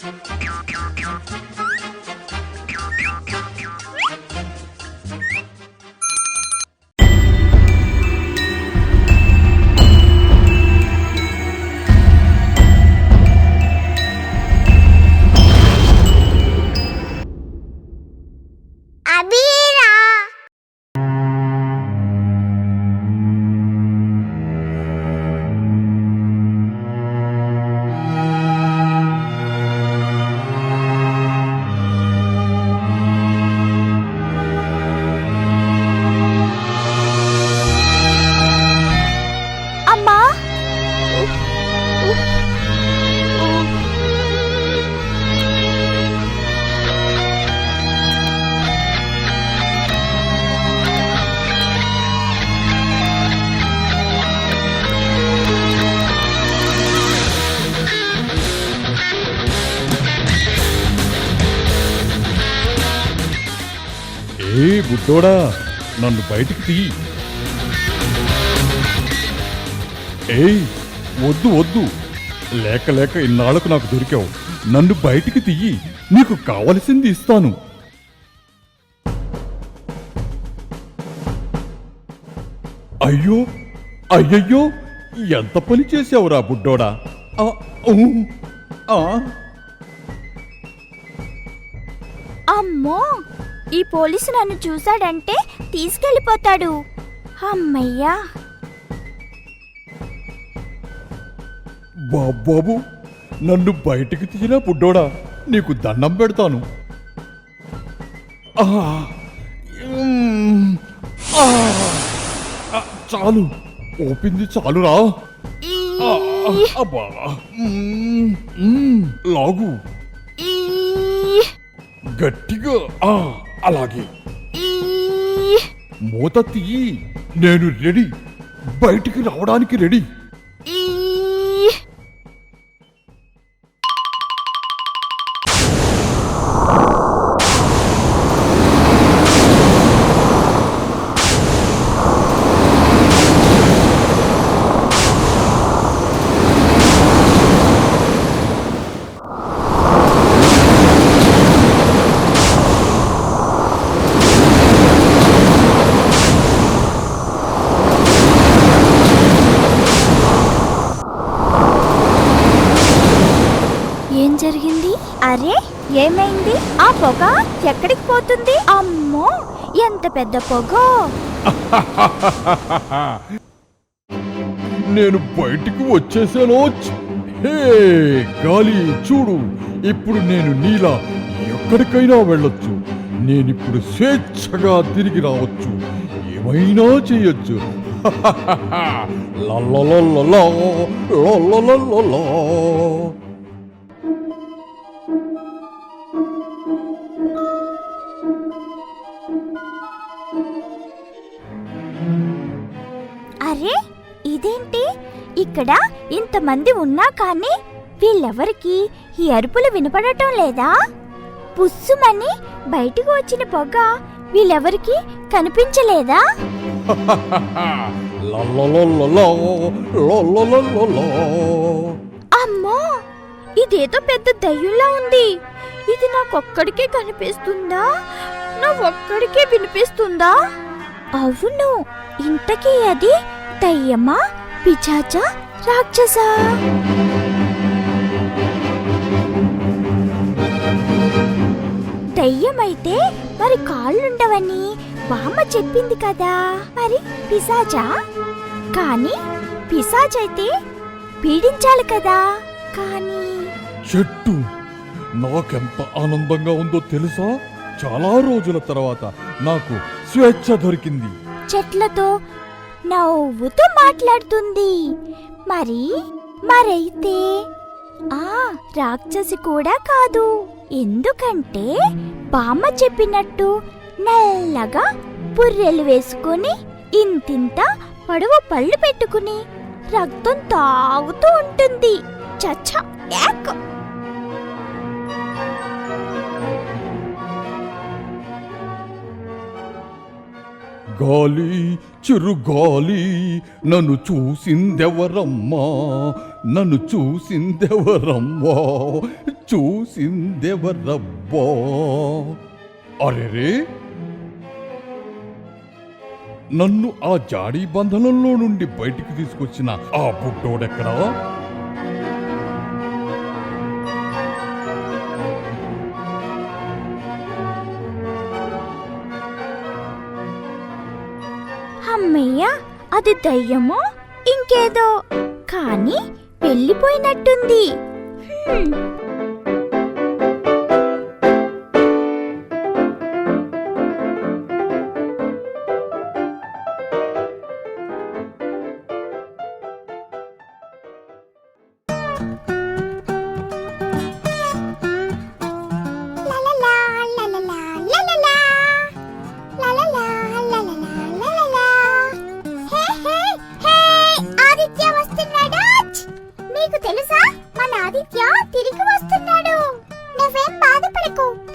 ఏ బుడ్డోడా, నన్ను బయటికి తీ. ఏయ్ వద్దు వద్దు, లేక లేక ఇన్నాళ్లకు నాకు దొరికావు. నన్ను బయటికి తీయి, నీకు కావలసింది ఇస్తాను. అయ్యో అయ్యయ్యో, ఎంత పని చేసావురా బుడ్డోడా. అమ్మో, ఈ పోలీసు నన్ను చూశాడంటే తీసుకెళ్ళిపోతాడు. అమ్మయ్యా. బాబు, నన్ను బయటికి తీరా బుడ్డోడా, నీకు దండం పెడతాను. చాలు, ఓపింది చాలురా. అబ్బా, లాగు గట్టిగా. అలాగే మూత తీయి. నేను రెడీ, బయటికి రావడానికి రెడీ. అరే, ఏమైంది? ఆ పొగ ఎక్కడికి పోతుంది? అమ్మో, ఎంత పెద్ద పొగ! నేను బయటికి వచ్చేసాను. హే గాలి, చూడు, ఇప్పుడు నేను నీలా ఎక్కడికైనా వెళ్ళొచ్చు. నేనిప్పుడు స్వేచ్ఛగా తిరిగి రావచ్చు, ఏమైనా చేయొచ్చు. అరే, ఇదేంటి? ఇక్కడ ఇంతమంది ఉన్నా కానీ వీళ్ళెవరికి ఈ అరుపులు వినపడటం లేదా? పుస్సుమని బయటకు వచ్చిన పొగ వీళ్ళెవరికి కనిపించలేదా? అమ్మో, ఇదేదో పెద్ద దయ్యంలా ఉంది. ఇది నాకొక్కడికే కనిపిస్తుందా? నా ఒక్కడికే వినిపిస్తుందా? అవును, ఇంతకీ అది దయ్యమా, పిశాచా, రాక్షసా? దయ్యమైతే మరి కాళ్ళుండవని బామ్మ చెప్పింది కదా. మరి పిశాచా? కానీ పిశాచైతే పీడించాలి కదా. కానీ చెట్టు, నాకెంత ఆనందంగా ఉందో తెలుసా? చాలా రోజుల తర్వాత నాకు స్వేచ్ఛ దొరికింది. చెట్లతో నవ్వుతూ మాట్లాడుతుంది. మరైతే రాక్షసి కూడా కాదు. ఎందుకంటే బామ్మ చెప్పినట్టు నల్లగా పుర్రెలు వేసుకుని ఇంతింత పొడవు పళ్ళు పెట్టుకుని రక్తం తాగుతూ ఉంటుంది. చచ్చ, యాక్! గాలి, చిరుగాలి, నన్ను చూసిందెవరమ్మా, నన్ను చూసిందెవరమ్మా? చూసిందెవరబ్బా? అరెరే, నన్ను ఆ జాడీ బంధనంలో నుండి బయటికి తీసుకొచ్చిన ఆ బుడ్డోడెక్కడా? అమ్మయ్య, అది దయ్యమో ఇంకేదో కానీ వెళ్ళిపోయినట్టుంది. హ్మ్.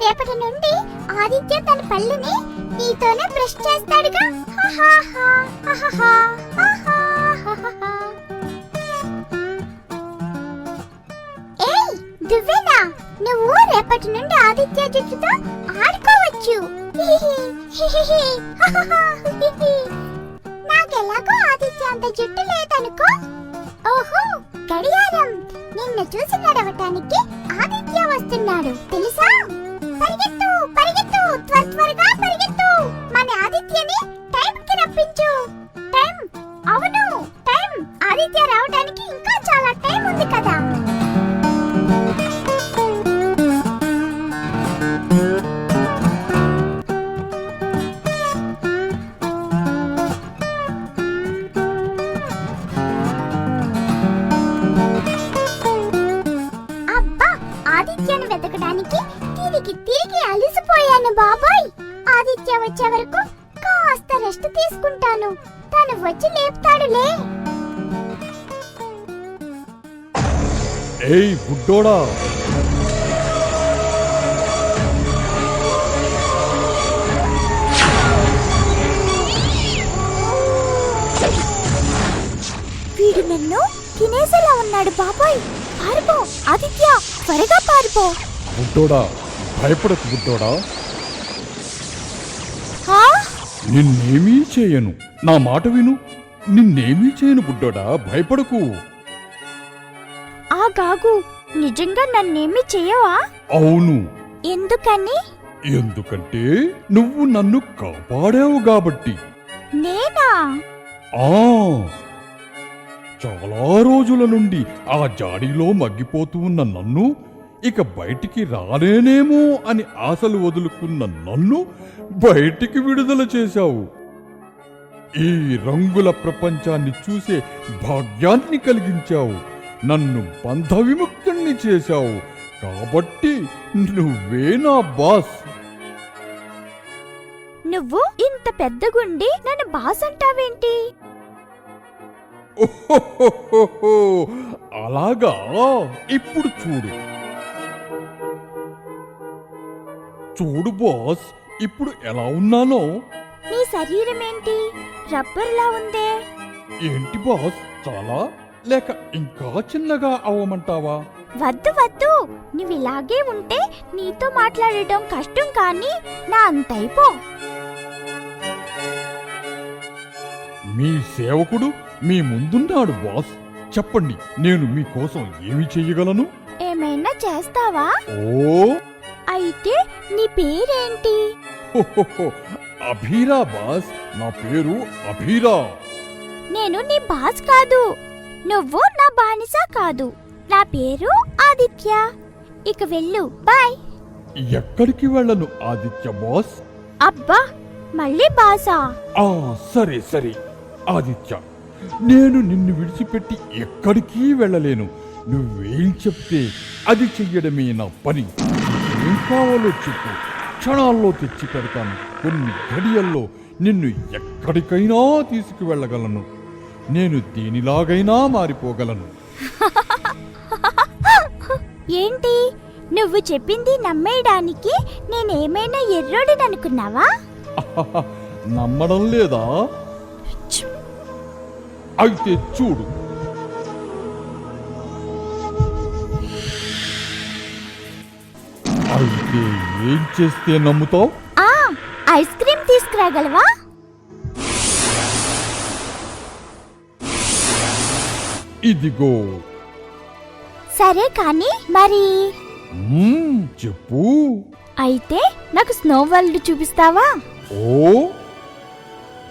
రేపటి నుండి ఆదిత్య తన పళ్ళుని నీతోనే బ్రష్ చేస్తాడుగా. ఏయ్ దివ్యనా, నువ్వు రేపటి నుండి ఆదిత్య జుట్టుతో ఆడుకోవచ్చు. నాకెలాగో ఆదిత్య అంత జుట్టు లేదనుకో. ఓహో, గడియారం నిన్ను చూసి నడవటానికి ఆదిత్య వస్తున్నాడు తెలుసా? పరిగెత్తు పరిగెత్తు, త్వరగా పరిగెత్తు, మన ఆదిత్యని టైంకి రప్పించు. టైం, అవును టైం, ఆదిత్య రావడానికి ఇంకా చాలా టైం ఉంది కదా. అబ్బా, ఆదిత్యను వెతకడానికి తిరిగి అలసిపోయాను బాబాయ్. ఆదిత్య వచ్చే వరకు కాస్త రెస్ట్ తీసుకుంటాను. తను వచ్చి లేపుతాడులే. ఏయ్ బుడ్డోడా, వీడు నన్ను తినేసేలా ఉన్నాడు బాబాయ్. పారిపో ఆదిత్య, త్వరగా పారిపో. బుడ్డోడా, భయపడకు బుడ్డోడా, ఆ? నిన్నేమీ చేయను. నా మాట విను, నిన్నేమీ చేయను బుడ్డోడా, భయపడకు. ఆగాగు, నిజంగా నన్నేమి చేయవా? అవును. ఎందుకని? ఎందుకంటే నువ్వు నన్ను కాపాడావు కాబట్టి. నేనా? ఆ చాలా రోజుల నుండి ఆ జాడీలో మగ్గిపోతూ ఉన్న నన్ను, ఇక బయటికి రాలేనేమో అని ఆశలు వదులుకున్న నన్ను బయటికి విడుదల చేశావు. ఈ రంగుల ప్రపంచాన్ని చూసే భాగ్యాన్ని కలిగించావు. నన్ను బంధ విముక్తుణ్ణి చేశావు. కాబట్టి నువ్వే నా బాస్. నువ్వు ఇంత పెద్దగుండి నన్ను బాస్ అంటావేంటి? ఓహోహోహోహో, అలాగా? ఇప్పుడు చూడు చూడు బాస్, ఇప్పుడు ఎలా ఉన్నానో. నీ శరీరం ఏంటి, రబ్బర్లా ఉందే? ఏంటి బాస్, చాలా లేక ఇంకా చిన్నగా అవ్వమంటావా? వద్దు వద్దు, నువ్విలాగే ఉంటే నీతో మాట్లాడటం కష్టం. కానీ నా అంతైపో. మీ సేవకుడు మీ ముందున్నాడు బాస్. చెప్పండి, నేను మీకోసం ఏమి చెయ్యగలను? ఏమైనా చేస్తావా? ఓ, అయితే నీ పేరేంటి? హోహోహో, అభీరా బాస్. నా పేరు అభీరా. నేను నీ బాస్ కాదు, నువ్వు నా బానిస కాదు. నా పేరు ఆదిత్య. ఇక వెళ్ళు, బాయ్. ఎక్కడికి వెళ్ళను ఆదిత్య బాస్. అబ్బా, మళ్ళీ బాసా? ఆ సరే సరే ఆదిత్య, నేను నిన్ను విడిచిపెట్టి ఎక్కడికి వెళ్ళలేను. నువ్వేం చెప్తే అది చెయ్యడమే నా పని. ఏం కావాలో చెప్పు, క్షణాల్లో తెచ్చి పెడతాను. కొన్ని గడియల్లో నిన్ను ఎక్కడికైనా తీసుకువెళ్ళగలను. నేను దేనిలాగైనా మారిపోగలను. ఏంటి, నువ్వు చెప్పింది నమ్మేయడానికి నేనేమైనా ఎర్రోడిననుకున్నావా? నమ్మడం లేదా? అయితే చూడు. అయితే ఏం చేస్తే నమ్ముతావు? ఆ ఐస్ క్రీమ్ తీసుకురాగలవా? ఇదిగో. సరే కానీ మరి చెప్పు. అయితే నాకు స్నో వరల్డ్ చూపిస్తావా? ఓ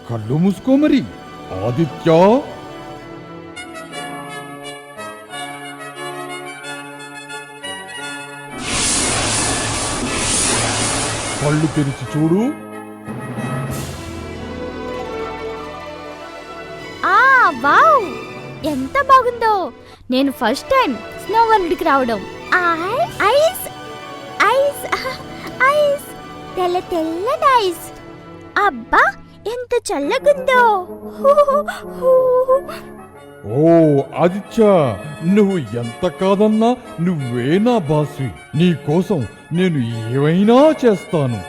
కళ్ళు మూసుకో మరి ఆదిత్య. కళ్ళు తెరిచి చూడు. ఆ వావ్, ఎంత బాగుందో. నేను ఫస్ట్ టైం స్నో వరల్డ్కి రావడం. ఐస్ ఐస్ ఐస్, తెల్ల తెల్లని ఐస్. అబ్బా ఎంత చల్లగుందో. ఓ ఆదిత్య, నువ్వు ఎంత కాదన్నా నువ్వే నా బాస్వి. నీ కోసం నేను ఏమైనా చేస్తాను.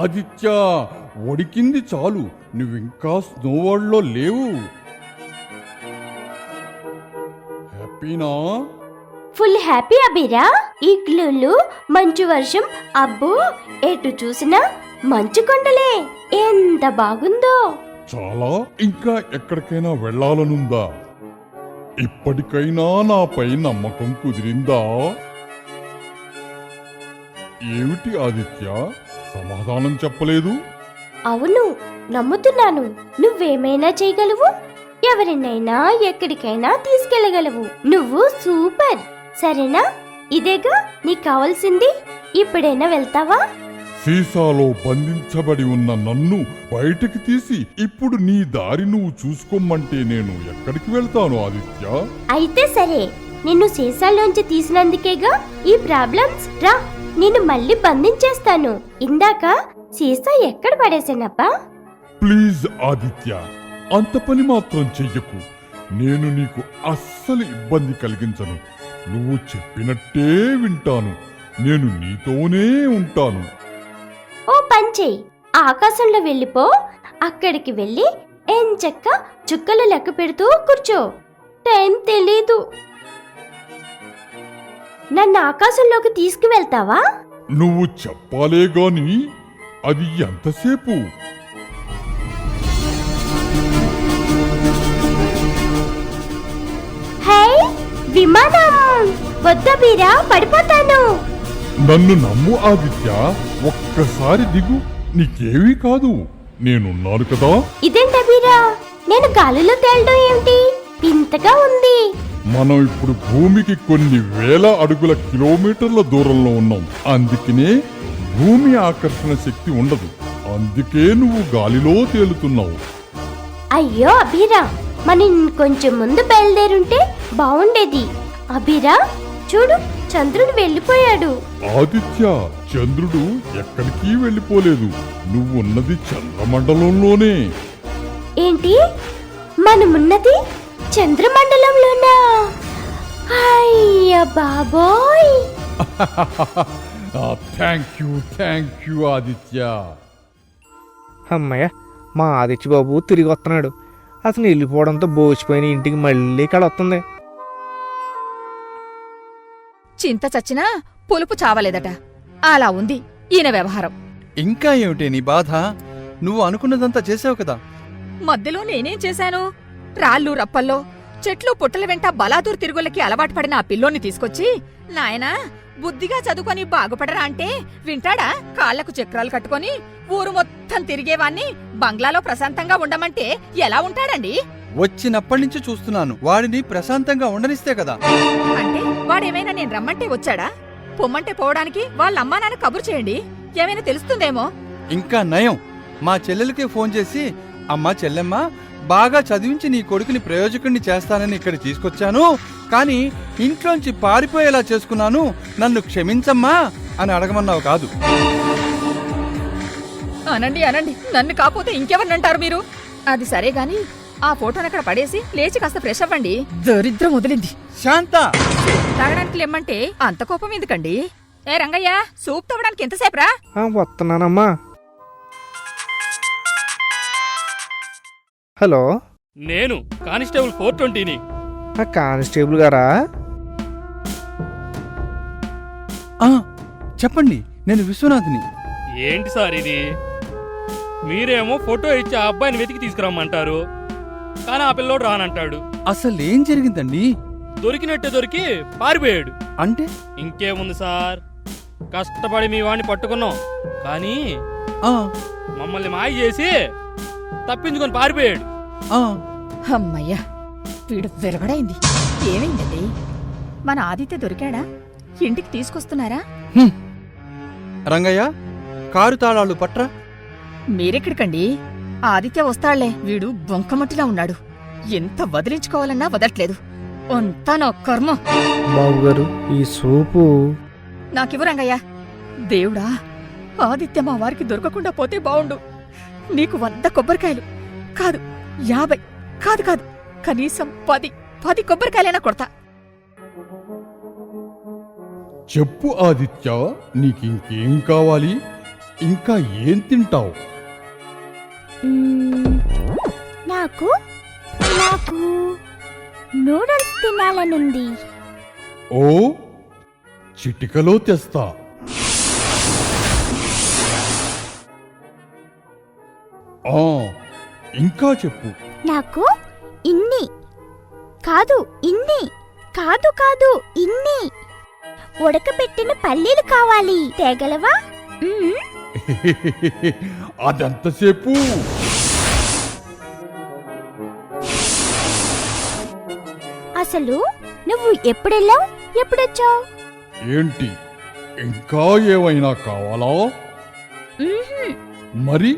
ఆదిత్య, ఒడికింది చాలు. నువ్వింకా స్నో వరల్డ్లో లేవు. హ్యాపీనా? Full happy Abira. ఇగ్లూలు, మంచు వర్షం, అబ్బో ఎటు చూసినా మంచు కొండలే. ఎంత బాగుందో. చాలా. ఇంకా ఎక్కడికైనా వెళ్ళాలనుందా? ఇప్పటికైనా నాపై నమ్మకం కుదిరిందా? ఏమిటి ఆదిత్య, సమాధానం చెప్పలేదు? అవును, నమ్ముతున్నాను. నువ్వేమైనా చేయగలవు, ఎవరినైనా ఎక్కడికైనా తీసుకెళ్లగలవు. నువ్వు సూపర్. సరేనా? ఇదేగా నీకు కావాల్సింది. ఇప్పుడైనా వెళ్తావా? సీసాలో బంధించబడి ఉన్న నన్ను బయటికి తీసి ఇప్పుడు నీ దారి నువ్వు చూసుకోమంటే నేను ఎక్కడికి వెళ్తాను ఆదిత్య? అయితే సరే, నిన్ను సీసాలోంచి తీసినందుకేగా ఈ ప్రాబ్లమ్స్. రా, నిన్ను మళ్ళీ బంధించేస్తాను. ఇందాక సీసా ఎక్కడ పడేసానబ్బా? ప్లీజ్ ఆదిత్య, అంత పని మాత్రం చెయ్యకు. నేను నీకు అస్సలు ఇబ్బంది కలిగించను. నువ్వు చెప్పినట్టే వింటాను. నేను నీతోనే ఉంటాను. ఓ పంచేయి, ఆకాశంలో వెళ్ళిపో. అక్కడికి వెళ్ళి ఎంచక్క చుక్కలు లెక్క పెడుతూ కూర్చో. టైం తెలీదు. నన్ను ఆకాశంలోకి తీసుకువెళ్తావా? నువ్వు చెప్పాలే గాని అది ఎంతసేపు? హే విమానం, వద్దా బీరా, పడిపోతాను. నన్ను నమ్ము ఆదిత్య, ఒక్కసారి దిగు. నీకేమీ కాదు, నేనున్నాను కదా. ఇదేంటా బీరా, నేను గాలిలో తేలడం ఏమిటి? ఇంతగా ఉంది. మనం ఇప్పుడు భూమికి కొన్ని వేల అడుగుల కిలోమీటర్ల దూరంలో ఉన్నాం. అందుకనే భూమి ఆకర్షణ శక్తి ఉండదు. అందుకే నువ్వు గాలిలో తేలుతున్నావు. అయ్యో అబీరా, మనం కొంచెం ముందు బయలుదేరుంటే బాగుండేది. అబీరా చూడు, చంద్రుడు వెళ్ళిపోయాడు. ఆదిత్య, చంద్రుడు ఎక్కడికి వెళ్ళిపోలేదు. నువ్వున్నది చంద్రమండలంలోనే. ఏంటి, మనమున్నది చంద్రమండలంలోనా? అయ్య బాబోయ్. Thank you Aditya. అమ్మయ్య, మా ఆదిత్య బాబు తిరిగి వస్తున్నాడు. అతను వెళ్ళిపోవడంతో బోసిపోయిన ఇంటికి మళ్ళీ ఇక్కడ వస్తుంది. చింత చచ్చినా పులుపు చావలేదట. అలా ఉంది ఈయన వ్యవహారం. ఇంకా ఏమిటి నీ బాధ? నువ్వు అనుకున్నదంతా చేసావు కదా. మధ్యలో నేనేం చేశాను? రాళ్ళు రప్పల్లో చెట్లు పుట్టల వెంట బలాదూర్ తిరుగులకి అలవాటు పడిన ఆ పిల్లోని తీసుకొచ్చి, నాయనా బుద్ధిగా చదువుకొని బాగుపడరా అంటే వింటాడా? కాళ్లకు చక్రాలు కట్టుకొని ఊరు మొత్తం తిరిగేవాణ్ణి బంగ్లాలో ప్రశాంతంగా ఉండమంటే ఎలా ఉంటాడండి? వచ్చినప్పటినుంచి చూస్తున్నాను. వాడిని ప్రశాంతంగా ఉండనిస్తే కదా. అంటే వాడేమైనా నేను రమ్మంటే వచ్చాడా? పొమ్మంటే పోవడానికి వాళ్ళ అమ్మా నాన్న కబురు చేయండి, ఏమైనా తెలుస్తుందేమో. ఇంకా నయం, మా చెల్లెలకే ఫోన్ చేసి, అమ్మా చెల్లెమ్మ, బాగా చదివించి నీ కొడుకుని ప్రయోజకుడిని చేస్తానని ఇక్కడ తీసుకొచ్చాను, కానీ ఇంట్లోంచి పారిపోయేలా చేసుకున్నాను, నన్ను క్షమించమ్మా అని అడగమన్నావు కాదు. అనండి అనండి, నన్ను కాకపోతే ఇంకెవరినంటారు మీరు? అది సరే గాని ఆ ఫోటోని అక్కడ పడేసి లేచి కాస్త ఫ్రెష్ అవ్వండి. దరిద్రం వదిలింది. శాంత, తాగడానికి లేమ్మంటే అంత కోపం ఎందుకండి? ఏ రంగయ్య, సూప్ తవ్వడానికి ఎంతసేపురా? వస్తున్నానమ్మా. హలో, నేను కానిస్టేబుల్ 420ని. ఆ కానిస్టేబుల్ గారా? చెప్పండి, నేను విశ్వనాథ్ని. ఏంటి సార్ ఇది? మీరేమో ఫోటో ఇచ్చి ఆ అబ్బాయిని వెతికి తీసుకురమ్మంటారు, కానీ ఆ పిల్లోడు రానంటాడు. అసలు ఏం జరిగిందండి? దొరికినట్టే దొరికి పారిపోయాడు. అంటే ఇంకేముంది సార్, కష్టపడి మీ వాడిని పట్టుకున్నాం, కానీ మమ్మల్ని మాయ చేసి తప్పించుకొని పారిపోయాడు. అమ్మయ్యా, వీడు విరగడైంది. ఏమైందండి? మన ఆదిత్య దొరికాడా? ఇంటికి తీసుకొస్తున్నారా? రంగయ్య, కారు తాళాలు పట్రా. మీరెక్కడికండి? ఆదిత్య వస్తాళ్లే. వీడు బొంకమట్టిలా ఉన్నాడు. ఎంత వదిలించుకోవాలన్నా వదట్లేదు. అంతా నా కర్మ. బాబు గారు, ఈ సూపు నాకివ్వు రంగయ్య. దేవుడా, ఆదిత్య మా వారికి దొరకకుండా పోతే బావుండు. నీకు 100 కొబ్బరికాయలు కాదు, 50 కాదు కనీసం 10 కొబ్బరికాయలైనా కొడతా. చెప్పు ఆదిత్య, నీకింకేం కావాలి? ఇంకా ఏం తింటావు? నాకు నూడిల్స్ తినాలనుంది. ఓ, చిటికలో తెస్తా. ఇంకా చెప్పు. నాకు ఇన్ని కాదు ఇన్ని ఉడకబెట్టిన పల్లీలు కావాలి. తేగలవా? అదంతసేపు అసలు నువ్వు ఎప్పుడెళ్ళావు, ఎప్పుడొచ్చావు? ఏంటి, ఇంకా ఏమైనా కావాలా? మరి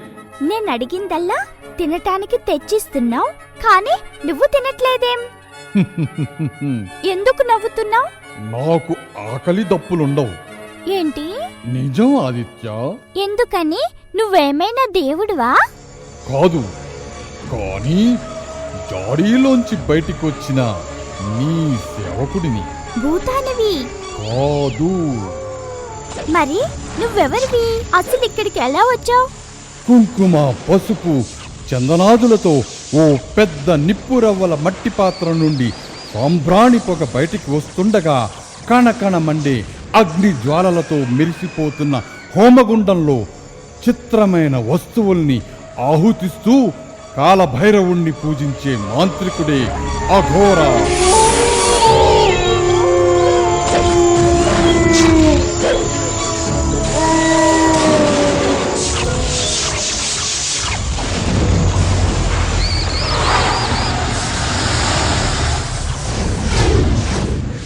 నేను అడిగిందల్లా తినటానికి తెచ్చిస్తున్నావు, కానీ నువ్వు తినట్లేదేం? ఎందుకు నవ్వుతున్నావు? నాకు ఆకలి దప్పులుండవు. ఏంటి? నిజం ఆదిత్య. ఎందుకని? నువ్వేమైనా దేవుడువా? కాదు, కానీ జాడీలోంచి బయటికొచ్చిన నీ సేవకుడిని. భూతానివి కాదు. మరి నువ్వెవరివి? అసలు ఇక్కడికి ఎలా వచ్చావు? కుంకుమ, పసుపు, చందనాదులతో ఓ పెద్ద నిప్పురవ్వల మట్టి పాత్ర నుండి సాంబ్రాణి పొగ బయటికి వస్తుండగా కణకణ మండే అగ్ని జ్వాలలతో మెరిసిపోతున్న హోమగుండంలో చిత్రమైన వస్తువుల్ని ఆహుతిస్తూ కాలభైరవుణ్ణి పూజించే మాంత్రికుడే అఘోర.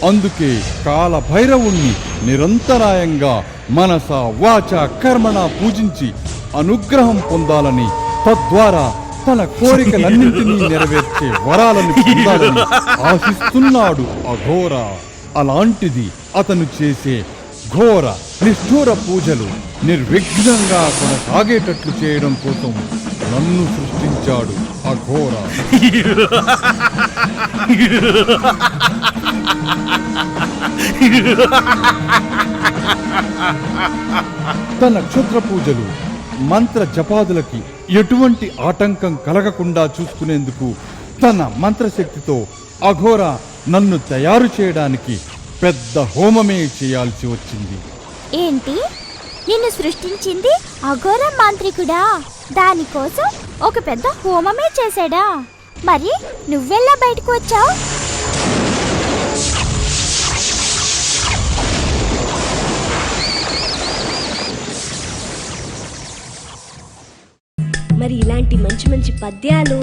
అందుకే కాలభైరవుణ్ణి నిరంతరాయంగా మనస వాచ కర్మణ పూజించి అనుగ్రహం పొందాలని, తద్వారా తన కోరికలన్నింటినీ నెరవేర్చే వరాలను పొందాలని ఆశిస్తున్నాడు అఘోర. అలాంటిది అతను చేసే ఘోర నిష్ఠూర పూజలు నిర్విఘ్నంగా కొనసాగేటట్లు చేయడం కోసం నన్ను సృష్టించాడు అఘోర. తన క్షుద్ర పూజలు, మంత్ర జపాదులకి ఎటువంటి ఆటంకం కలగకుండా చూసుకునేందుకు తన మంత్రశక్తితో అఘోర నన్ను తయారు చేయడానికి పెద్ద హోమమే చేయాల్సి వచ్చింది. ఏంటి? నిన్ను సృష్టించింది అఘోర మాంత్రికుడా? దానికోసం ఒక పెద్ద హోమమే చేశాడా? మరి నువ్వెలా బయటకు వచ్చావు? మరి ఇలాంటి మంచి మంచి పద్యాలు,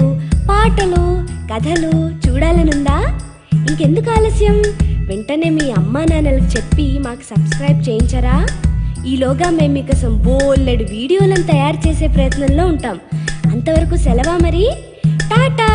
పాటలు, కథలు చూడాలనుందా? ఇంకెందుకు ఆలస్యం? వెంటనే మీ అమ్మా నాన్నలకు చెప్పి మాకు సబ్స్క్రైబ్ చేయించరా? ఈలోగా మేము మీకోసం బోలెడు వీడియోలను తయారు చేసే ప్రయత్నంలో ఉంటాం. అంతవరకు సెలవా మరి. టాటా.